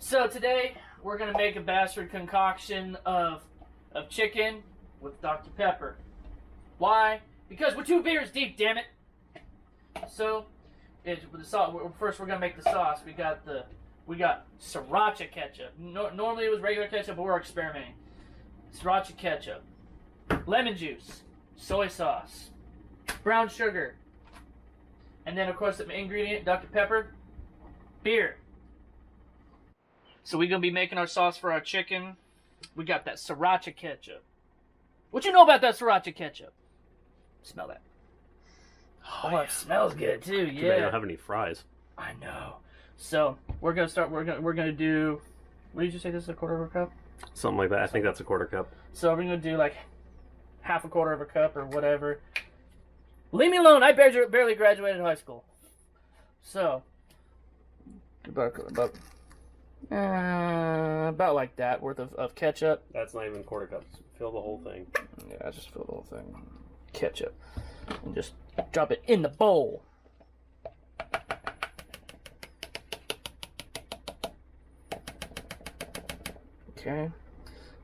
So today we're gonna make a bastard concoction of chicken with Dr Pepper. Why? Because we're 2 beers deep, damn it. So with the sauce, first we're gonna make the sauce. We got Sriracha Ketchup. Normally it was regular ketchup, but we're experimenting. Sriracha Ketchup, lemon juice, soy sauce, brown sugar, and then of course the ingredient, Dr Pepper, beer. So we're gonna be making our sauce for our chicken. We got that Sriracha Ketchup. What you know about that Sriracha Ketchup? Smell that. Oh, yeah. It smells good too. Yeah. They don't have any fries. I know. So we're gonna start. We're gonna do. What did you say? This is a quarter of a cup. Something like that. I think that's a quarter cup. So we're gonna do like half a quarter of a cup or whatever. Leave me alone. I barely graduated high school. So about like that worth of ketchup. That's not even quarter cups. Fill the whole thing. Yeah, just fill the whole thing. Ketchup. And just drop it in the bowl. Okay.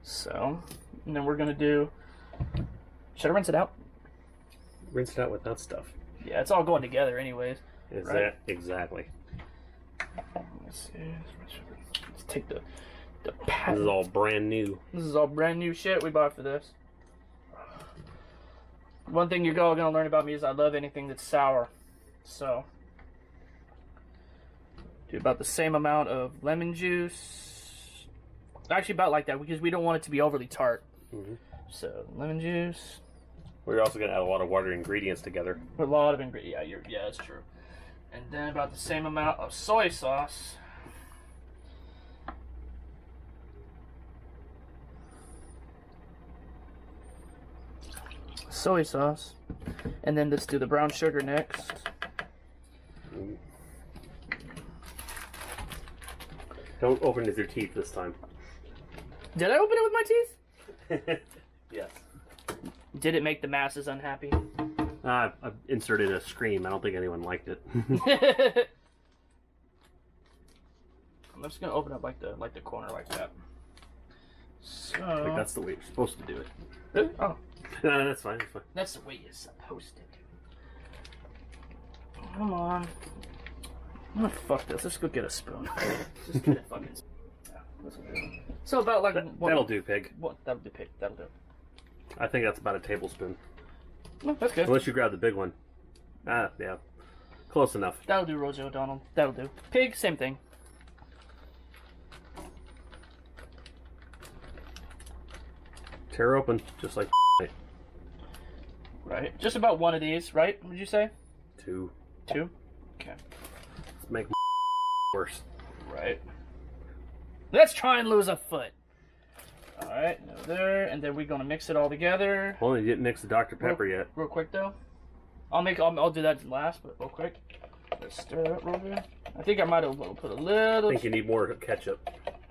So, and then we're going to do... Should I rinse it out? Rinse it out with that stuff. Yeah, it's all going together anyways. Is right? that exactly? Let's see. Let's take the patent. This is all brand new. This is all brand new shit we bought for this. One thing you're all going to learn about me is I love anything that's sour. So, do about the same amount of lemon juice. Actually, about like that because we don't want it to be overly tart. Mm-hmm. So, lemon juice. We're also going to add a lot of water ingredients together. A lot of ingredients. Yeah, that's true. And then about the same amount of soy sauce. Soy sauce. And then let's do the brown sugar next. Don't open it with your teeth this time. Did I open it with my teeth? Yes. Did it make the masses unhappy? I've inserted a scream. I don't think anyone liked it. I'm just gonna open up like the corner like that. So Like that's the way you're supposed to do it. Really? Oh. No, that's fine. That's fine. That's the way you're supposed to do it. Come on. I'm gonna fuck this. Let's go get a spoon. Just get a fucking spoon. So about like that'll do, pig. What? That'll do, pig. That'll do. I think that's about a tablespoon. Oh, that's good. Unless you grab the big one. Yeah. Close enough. That'll do, Rosie O'Donnell. That'll do. Pig, same thing. Tear open, just like Right. Just about one of these, right? Would you say? 2. 2? Okay. Let's make worse. Right. Let's try and lose a foot. Alright, there, and then we're gonna mix it all together. Well, you didn't mix the Dr. Pepper yet. Real quick though. I'll do that last, but real quick. Let's stir it up real good. I think I might have put a little. I think you need more ketchup.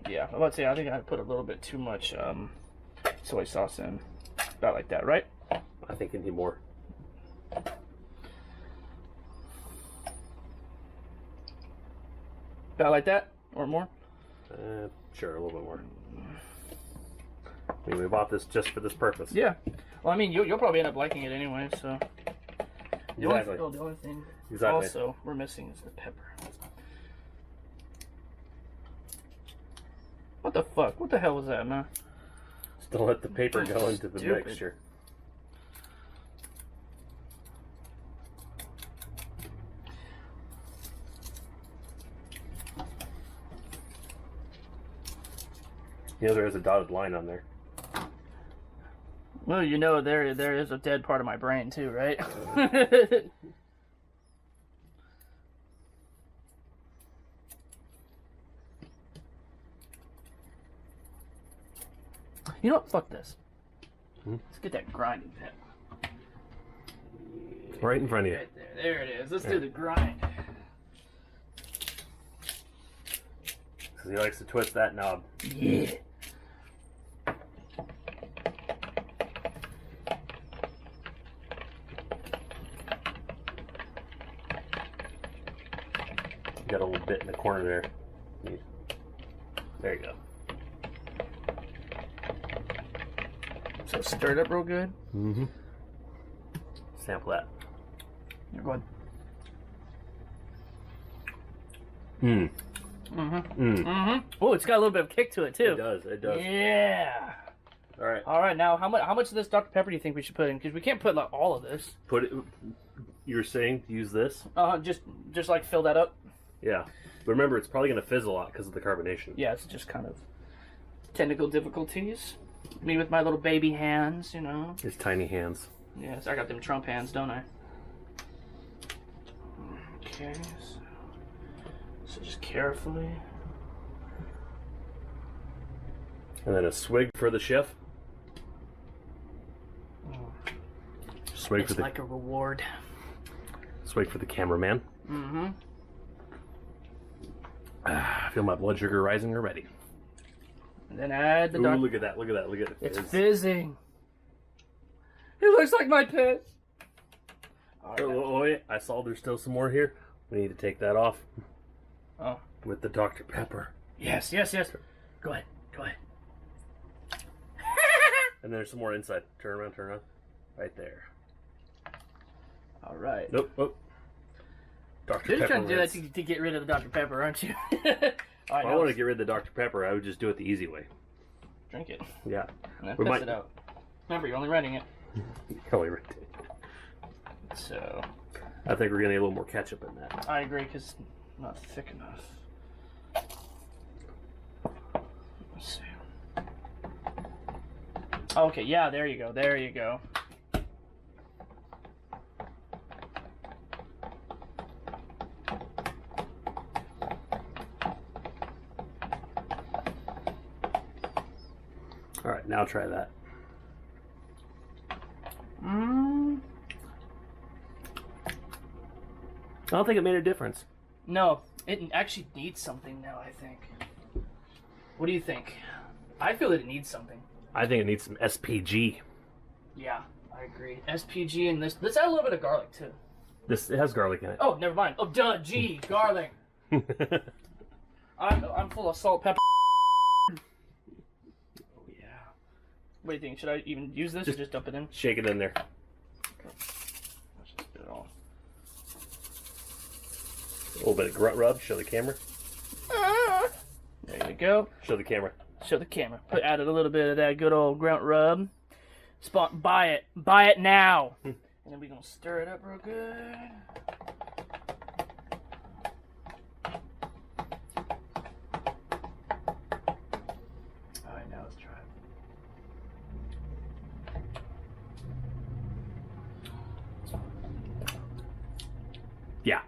Yeah, I was about to say I think I put a little bit too much soy sauce in. About like that, right? I think you need more. About like that or more? Sure, a little bit more. I mean, we bought this just for this purpose. Yeah. Well, I mean, you'll probably end up liking it anyway, so. Exactly. The only thing Exactly. also we're missing is the pepper. What the fuck? What the hell was that, man? Just to let the paper go into the Stupid. mixture. You know there is a dotted line on there. Well, you know there is a dead part of my brain too, right? You know what? Fuck this. Let's get that grinding pin. Right in front of you. Right there. There it is. Let's do the grind. Because he likes to twist that knob. Yeah. Got a little bit in the corner there. There you go. So stir it up real good. Mm-hmm. Sample that. You're good. Mmm. Mm-hmm. Mm. Mm-hmm. Oh, it's got a little bit of kick to it too. It does. It does. Yeah. All right. All right. Now, how much of this Dr Pepper do you think we should put in? Because we can't put like all of this. Put it. You were saying to use this? Just like fill that up. Yeah. But remember, it's probably going to fizzle out because of the carbonation. Yeah, it's just kind of technical difficulties. Me with my little baby hands, you know. His tiny hands. Yes, I got them Trump hands, don't I? Okay, so just carefully. And then a swig for the chef. Swig It's for the like a reward. swig for the cameraman. Mm-hmm. I feel my blood sugar rising already. And then add the Ooh, dark. look at that! Look at that! Look at it! It's fizzing. It looks like my piss. All right. Oh, wait! I saw there's still some more here. We need to take that off. Oh. With the Dr Pepper. Yes, yes, yes. Go ahead. Go ahead. And there's some more inside. Turn around. Turn around. Right there. All right. Nope. Oh. Dr You're just Pepper. trying to do that to get rid of the Dr Pepper, aren't you? All right, If I now want to get rid of the Dr Pepper, I would just do it the easy way. drink it Yeah. and then We piss might- it out. Remember, you're only renting it. Probably right. So I think we're gonna need a little more ketchup in that. I agree because it's not thick enough. Let's see. Okay, yeah, there you go. There you go. All right, now try that. I don't think it made a difference. No, it actually needs something now, I think. What do you think? I feel that it needs something. I think it needs some SPG. Yeah, I agree. SPG and this. Let's add a little bit of garlic too. It has garlic in it. Oh, never mind. Oh, duh, G, garlic. I'm full of salt, pepper. Oh yeah. What do you think? Should I even use this or just dump it in? Shake it in there. Let's just do it all. A little bit of grunt rub. Show the camera. There you go. Show the camera. Show the camera. Added a little bit of that good old grunt rub. Buy it. Buy it now. And then we're gonna stir it up real good. Alright, now let's try it. Yeah.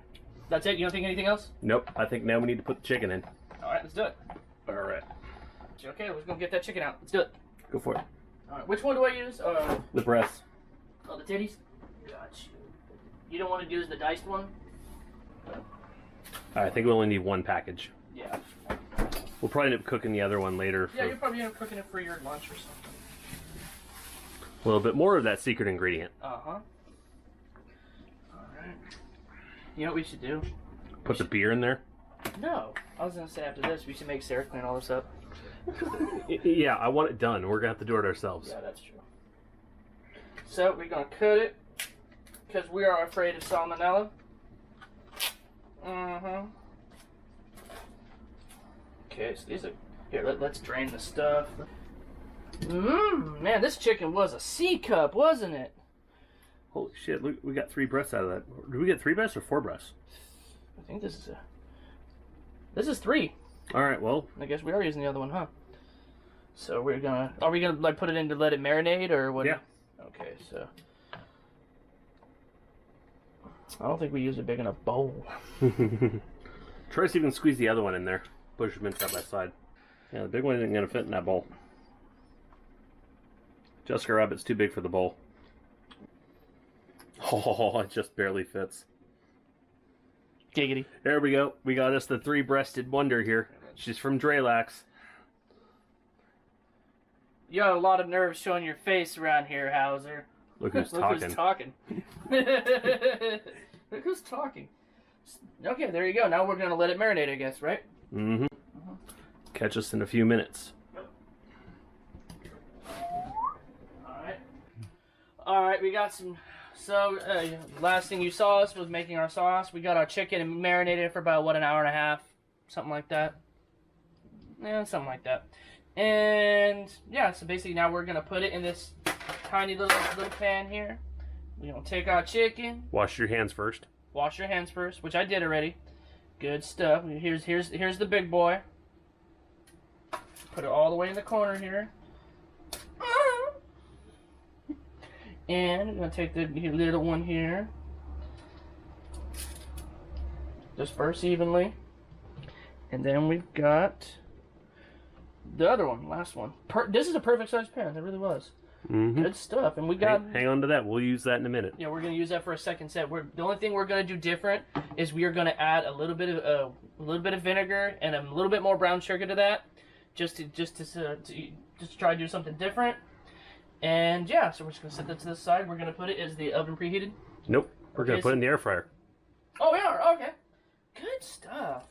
That's it? You don't think anything else? Nope. I think now we need to put the chicken in. Alright, let's do it. All right. Okay, let's go get that chicken out. Let's do it. Go for it. Alright, which one do I use? The breasts. Oh, the titties? Gotcha. You don't want to use the diced one? I think we only need one package. Yeah. We'll probably end up cooking the other one later. Yeah, For you're probably end up cooking it for your lunch or something. a little bit more of that secret ingredient. Uh-huh. Alright. You know what we should do? Put the beer in there. No. I was going to say after this, we should make Sarah clean all this up. Yeah, I want it done. We're going to have to do it ourselves. Yeah, that's true. So, we're going to cut it. Because we are afraid of salmonella. Mm-hmm. Okay, so these are... Here, let's drain the stuff. Man, this chicken was a C cup, wasn't it? Holy shit, look, we got 3 breasts out of that. Did we get 3 breasts or 4 breasts? I think this is a... This is 3. Alright, well. I guess we are using the other one, huh? So we're gonna... Are we gonna, like, put it in to let it marinate, or what? Yeah. Okay, so... I don't think we used a big enough bowl. Try to see if you can squeeze the other one in there. Push them in side by side. Yeah, the big one isn't going to fit in that bowl. Jessica Rabbit's too big for the bowl. Oh, it just barely fits. Giggity. There we go. We got us the 3-breasted wonder here. She's from Dralax. You got a lot of nerves showing your face around here, Hauser. Look who's Look talking. who's talking. Look who's talking. Okay, there you go. Now we're going to let it marinate, I guess, right? Mm-hmm. Catch us in a few minutes. Alright, we got some. So, last thing you saw us was making our sauce. We got our chicken and marinated it for about, what, an hour and a half? Something like that. Yeah, something like that. And, yeah, so basically now we're going to put it in this tiny little pan here. We're going to take our chicken. Wash your hands first. Wash your hands first, which I did already. Good stuff. Here's the big boy. Put it all the way in the corner here. And I'm going to take the little one here. Disperse evenly. And then we've got the other one, last one. This is a perfect size pan. It really was. Good stuff. And we got... Hang on to that. We'll use that in a minute. Yeah, we're going to use that for a second set. The only thing we're going to do different is we are going to add a little bit of vinegar and a little bit more brown sugar to that, just to try to do something different. And yeah, so we're just going to set that to the side. We're going to put it, is the oven preheated? Nope. We're going to put it in the air fryer. Oh, we are? Okay. Good stuff.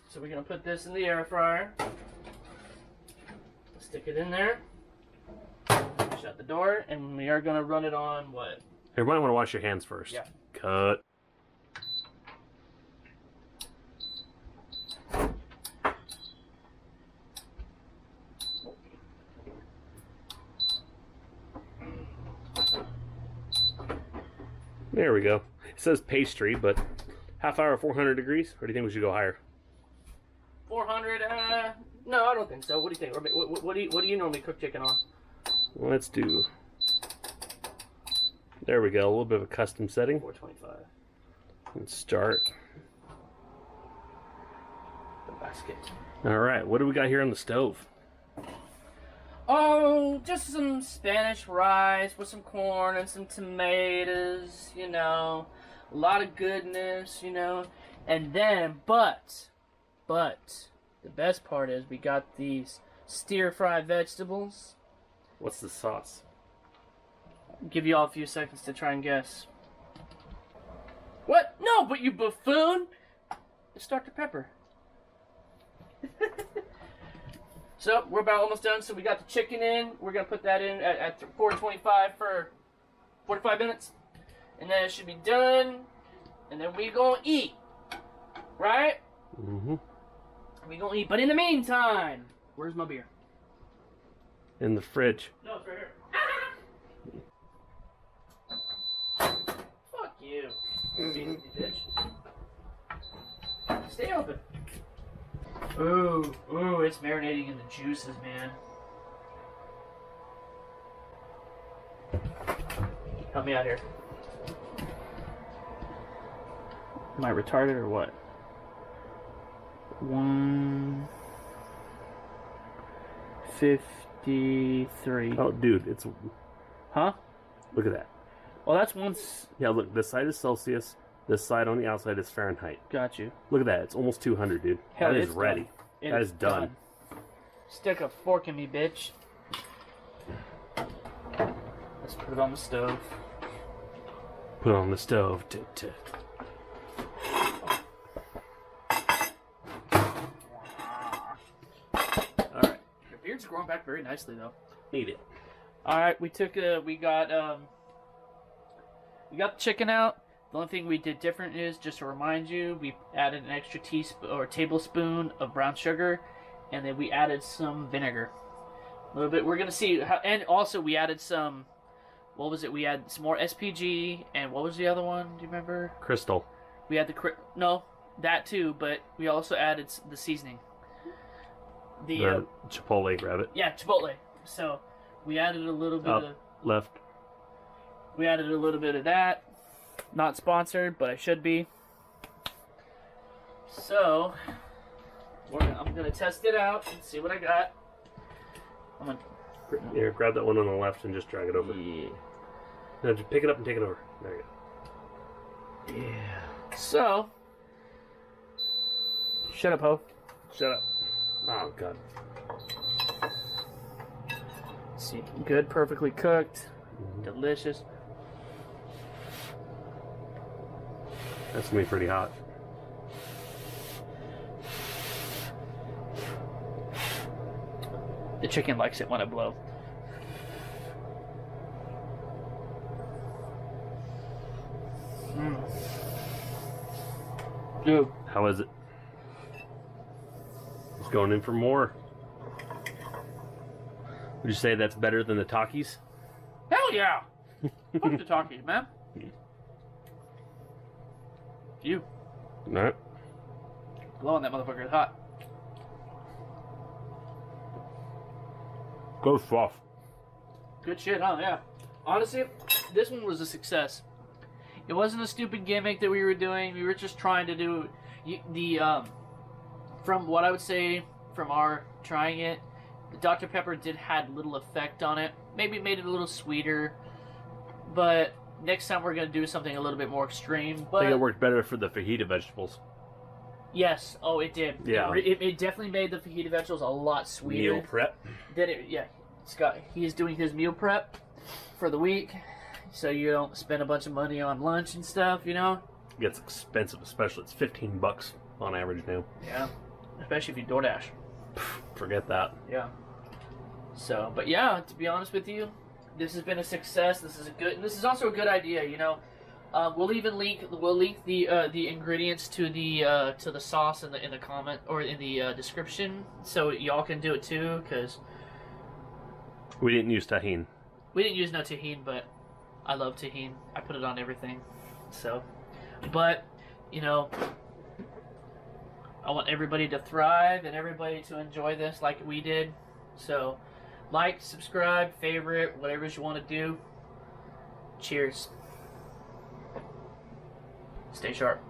So we're going to put this in the air fryer. Stick it in there. Shut the door. And we are going to run it on what? You might want to wash your hands first. Yeah. Cut. There we go. It says pastry, but half hour, 400 degrees? Or do you think we should go higher? 400, no, I don't think so. What do you think? What do you normally cook chicken on? Let's do... There we go, a little bit of a custom setting. 425. Let's start. The basket. Alright, what do we got here on the stove? Oh, just some Spanish rice with some corn and some tomatoes, you know. A lot of goodness, you know. And then, but, the best part is we got these stir-fried vegetables. What's the sauce? I'll give you all a few seconds to try and guess. What? No, but you buffoon! It's Dr. Pepper. So, we're about almost done. So, we got the chicken in. We're going to put that in at 425 for 45 minutes. And then it should be done. And then we going to eat. Right? Mm-hmm. We going to eat. But in the meantime, where's my beer? In the fridge. No, it's right here. Fuck you. You bitch. Stay open. Ooh, it's marinating in the juices, man. Help me out here. Am I retarded or what? 153. Oh, dude, it's... Huh? Look at that. Well, that's once. Yeah, look, this side is Celsius. This side on the outside is Fahrenheit. Got you. Look at that. It's almost 200, dude. Hell, that is ready. That is done. Stick a fork in me, bitch. Let's put it on the stove. Put it on the stove. Alright. Your beard's growing back very nicely, though. Need it. Alright, we got the chicken out. The only thing we did different is, just to remind you, we added an extra tablespoon of brown sugar, and then we added some vinegar. A little bit. We're gonna see how, and also we added some. What was it? We had some more SPG, and what was the other one? Do you remember? Crystal. We had no, that too, but we also added the seasoning. The Chipotle rabbit. Yeah, Chipotle. So we added a little bit of left. We added a little bit of that. Not sponsored, but I should be. So, I'm going to test it out and see what I got. Here, grab that one on the left and just drag it over. Yeah. No, just pick it up and take it over. There you go. Yeah. So, shut up, ho. Shut up. Oh, God. See, good, perfectly cooked, delicious. That's going to be pretty hot. The chicken likes it when I blow. Dude. How is it? It's going in for more. Would you say that's better than the Takis? Hell yeah! Fuck the Takis, man. You. No. Blowing that motherfucker is hot. Go soft. Good shit, huh? Yeah. Honestly, this one was a success. It wasn't a stupid gimmick that we were doing. We were just trying to do from what I would say from our trying it, the Dr. Pepper had little effect on it. Maybe it made it a little sweeter, but next time we're gonna do something a little bit more extreme. But I think it worked better for the fajita vegetables. Yes. Oh, it did. Yeah. It definitely made the fajita vegetables a lot sweeter. Meal prep. Yeah. He's doing his meal prep for the week, so you don't spend a bunch of money on lunch and stuff, you know? It gets expensive, especially. It's $15 on average now. Yeah. Especially if you DoorDash. Forget that. Yeah. So, but yeah, to be honest with you, this has been a success. This is also a good idea, you know. We'll link the ingredients to the sauce in the comment or in the description, so y'all can do it too. Cause we didn't use tahini. We didn't use no tahini, but I love tahini. I put it on everything. So, but you know, I want everybody to thrive and everybody to enjoy this like we did. So, like, subscribe, favorite, whatever you want to do. Cheers. Stay sharp.